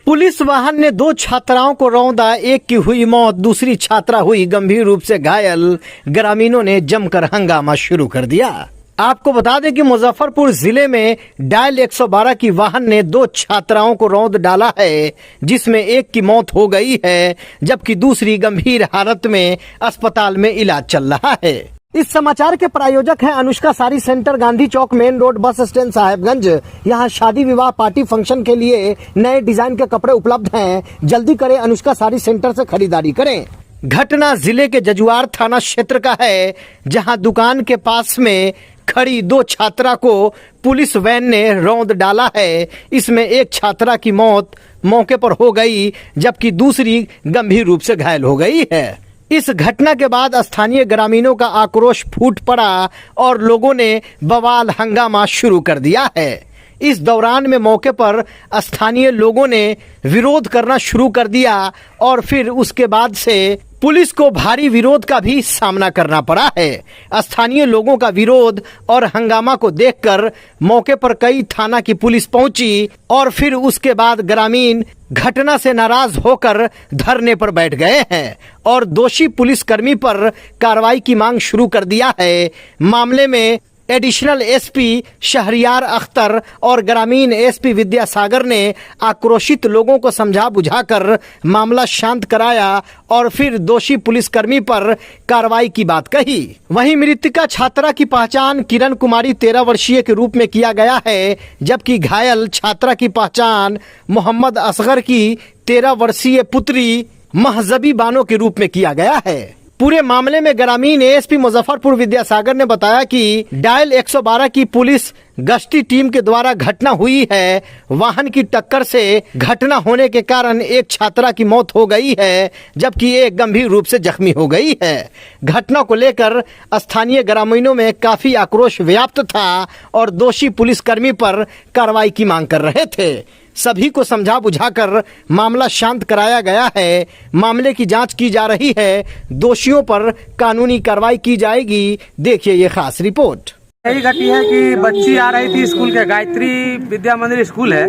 Police वाहन ने 2 छात्राओं को रौंदा, एक की हुई मौत, दूसरी छात्रा हुई गंभीर रूप से घायल। ग्रामीणों ने जमकर हंगामा शुरू कर दिया। आपको बता दें कि मुजफ्फरपुर जिले में डायल 112 की वाहन ने 2 छात्राओं को रौंद डाला है, जिसमें एक की मौत हो गई है, जबकि दूसरी गंभीर हालत में अस्पताल में इलाज चल रहा है। इस समाचार के प्रायोजक हैं Anushka sari centre, Gandhi Chowk, main road, bus stand, Sahebganj. यहां शादी विवाह पार्टी फंक्शन के लिए नए डिजाइन के कपड़े उपलब्ध हैं। जल्दी करें, अनुष्का साड़ी सेंटर से खरीदारी करें। घटना जिले के जजुआर थाना क्षेत्र का है, जहां दुकान के पास में खड़ी 2 छात्रा को पुलिस वैन ने रौंद डाला है। इसमें एक छात्रा की मौत मौके पर हो गई, जबकि दूसरी गंभीर रूप से घायल हो गई है। इस घटना के बाद स्थानीय ग्रामीणों का आक्रोश फूट पड़ा और लोगों ने बवाल हंगामा शुरू कर दिया है। इस दौरान में मौके पर स्थानीय लोगों ने विरोध करना शुरू कर दिया और फिर उसके बाद से पुलिस को भारी विरोध का भी सामना करना पड़ा है। स्थानीय लोगों का विरोध और हंगामा को देखकर मौके पर कई थाना की पुलिस पहुंची और फिर उसके बाद ग्रामीण घटना से नाराज होकर धरने पर बैठ गए हैं और दोषी पुलिसकर्मी पर कार्रवाई की मांग शुरू कर दिया है। मामले में एडिशनल एसपी शहरियार अख्तर और ग्रामीण एसपी विद्यासागर ने आक्रोशित लोगों को समझा बुझाकर मामला शांत कराया और फिर दोषी पुलिसकर्मी पर कार्रवाई की बात कही। वहीं मृतका छात्रा की पहचान किरण कुमारी 13 वर्षीय के रूप में किया गया है, जबकि घायल छात्रा की पहचान मोहम्मद असगर की 13 वर्षीय पुत्री महजबी बानो के रूप में किया गया है। पूरे मामले में ग्रामीण एसपी मुजफ्फरपुर विद्यासागर ने बताया कि डायल 112 की पुलिस गश्ती टीम के द्वारा घटना हुई है। वाहन की टक्कर से घटना होने के कारण एक छात्रा की मौत हो गई है, जबकि एक गंभीर रूप से जख्मी हो गई है। घटना को लेकर स्थानीय ग्रामीणों में काफी आक्रोश व्याप्त था और दोषी पुलिसकर्मी पर कार्रवाई की मांग कर रहे थे। सभी को समझा बुझाकर मामला शांत कराया गया है। मामले की जांच की जा रही है। दोषियों पर कानूनी कार्रवाई की जाएगी। देखिए ये खास रिपोर्ट। यही घटी है कि बच्ची आ रही थी स्कूल के, गायत्री विद्या मंदिर स्कूल है,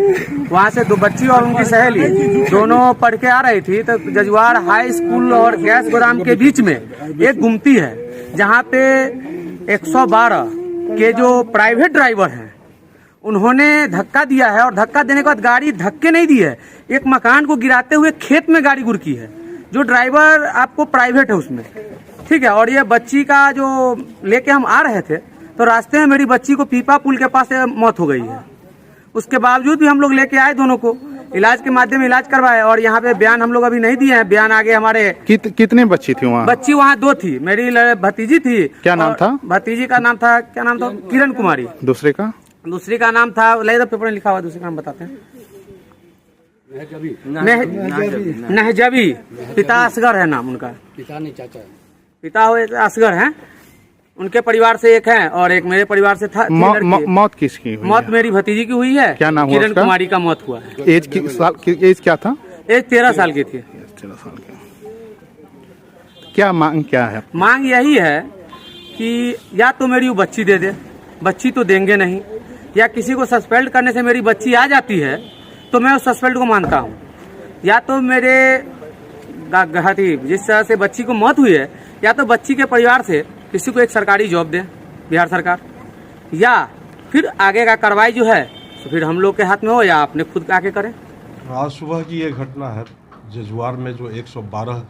वहाँ से 2 बच्ची और उनकी सहेली दोनों पढ़ के आ रही थी। तो जजुआर हाई स्कूल और गैस गोदाम के बीच में एक गुमती है, जहाँ पे 112 के जो प्राइवेट ड्राइवर हैं उन्होंने धक्का दिया है और धक्का देने के बाद गाड़ी धक्के नहीं दी है, एक मकान को गिराते हुए खेत में गाड़ी गुरकी है। जो ड्राइवर आपको प्राइवेट है उसमें, ठीक है। और ये बच्ची का जो लेके हम आ रहे थे तो रास्ते में मेरी बच्ची को पीपा पुल के पास मौत हो गई है। उसके बावजूद भी हम लोग लेके आए, दोनों को इलाज के माध्यम इलाज करवाए और यहाँ पे बयान हम लोग अभी नहीं दिए हैं। बयान आगे हमारे कितने बच्ची थी वहाँ? बच्ची वहाँ 2 थी। मेरी भतीजी थी। क्या नाम था? भतीजी का नाम था, क्या नाम था? किरण कुमारी। दूसरी का नाम था, पेपर में लिखा हुआ, दूसरे का नाम बताते हैं, नहजबी। पिता असगर है नाम उनका, पिता नहीं चाचा, पिता हुए असगर हैं। उनके परिवार से एक है और एक मेरे परिवार से था। मौत किसकी हुई? मौत मेरी भतीजी की हुई है। क्या नाम हुआ? किरण कुमारी का मौत हुआ है। एज क्या था? एज 13 साल की थी। 13 साल की। क्या मांग क्या है? मांग यही है कि या तो मेरी वो बच्ची दे दे, बच्ची तो देंगे नहीं, या किसी को सस्पेंड करने से मेरी बच्ची आ जाती है तो मैं उस सस्पेंड को मानता हूँ। या तो मेरे जिस तरह से बच्ची को मौत हुई है, या तो बच्ची के परिवार से किसी को एक सरकारी जॉब दे बिहार सरकार, या फिर आगे का कार्रवाई जो है तो फिर हम लोग के हाथ में हो या अपने खुद आके करें। आज सुबह की ये घटना है जजुआर में, जो 112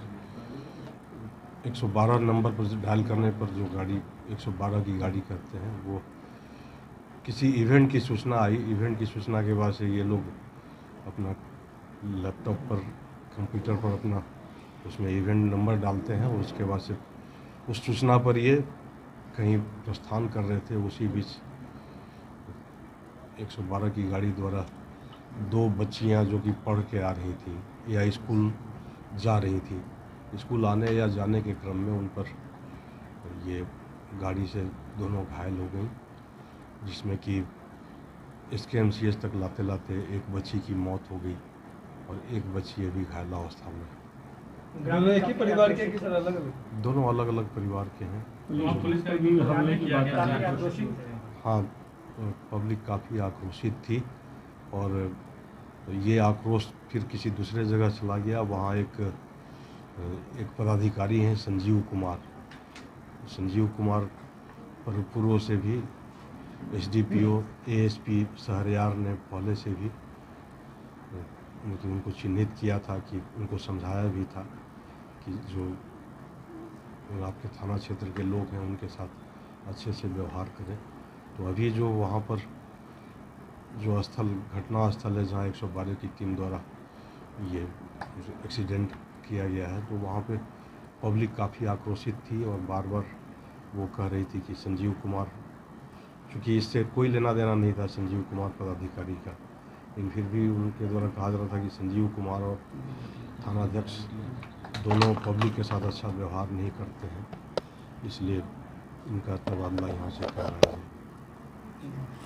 नंबर पर डायल करने पर जो गाड़ी 112 की गाड़ी करते हैं, वो किसी इवेंट की सूचना आई। इवेंट की सूचना के बाद से ये लोग अपना लैपटॉप पर, कंप्यूटर पर अपना उसमें इवेंट नंबर डालते हैं। उसके बाद से उस सूचना पर ये कहीं प्रस्थान कर रहे थे। उसी बीच 112 की गाड़ी द्वारा 2 बच्चियां जो कि पढ़ के आ रही थी या स्कूल जा रही थी, स्कूल आने या जाने के क्रम में उन पर ये गाड़ी से दोनों घायल हो गई, जिसमें कि SKMCH तक लाते लाते एक बच्ची की मौत हो गई और एक बच्ची अभी घायल अवस्था में। एक ही परिवार के कि सर अलग अलग? दोनों अलग अलग परिवार के हैं। पुलिस का भी हमले की बात कर रही है। हाँ, पब्लिक काफ़ी आक्रोशित थी और तो ये आक्रोश फिर किसी दूसरे जगह चला गया। वहाँ एक पदाधिकारी हैं संजीव कुमार पर पूर्व से भी एसडीपीओ एएसपी शहरयार ने पहले से भी उनको चिन्हित किया था, कि उनको समझाया भी था कि जो आपके थाना क्षेत्र के लोग हैं उनके साथ अच्छे से व्यवहार करें। तो अभी जो वहाँ पर जो घटना स्थल है जहाँ 112 की टीम द्वारा ये एक्सीडेंट किया गया है, तो वहाँ पे पब्लिक काफ़ी आक्रोशित थी और बार बार वो कह रही थी कि संजीव कुमार, चूँकि इससे कोई लेना देना नहीं था संजीव कुमार पदाधिकारी का, लेकिन फिर भी उनके द्वारा कहा जा रहा था कि संजीव कुमार और थानाध्यक्ष दोनों पब्लिक के साथ अच्छा व्यवहार नहीं करते हैं, इसलिए इनका तबादला यहाँ से कर रहे हैं।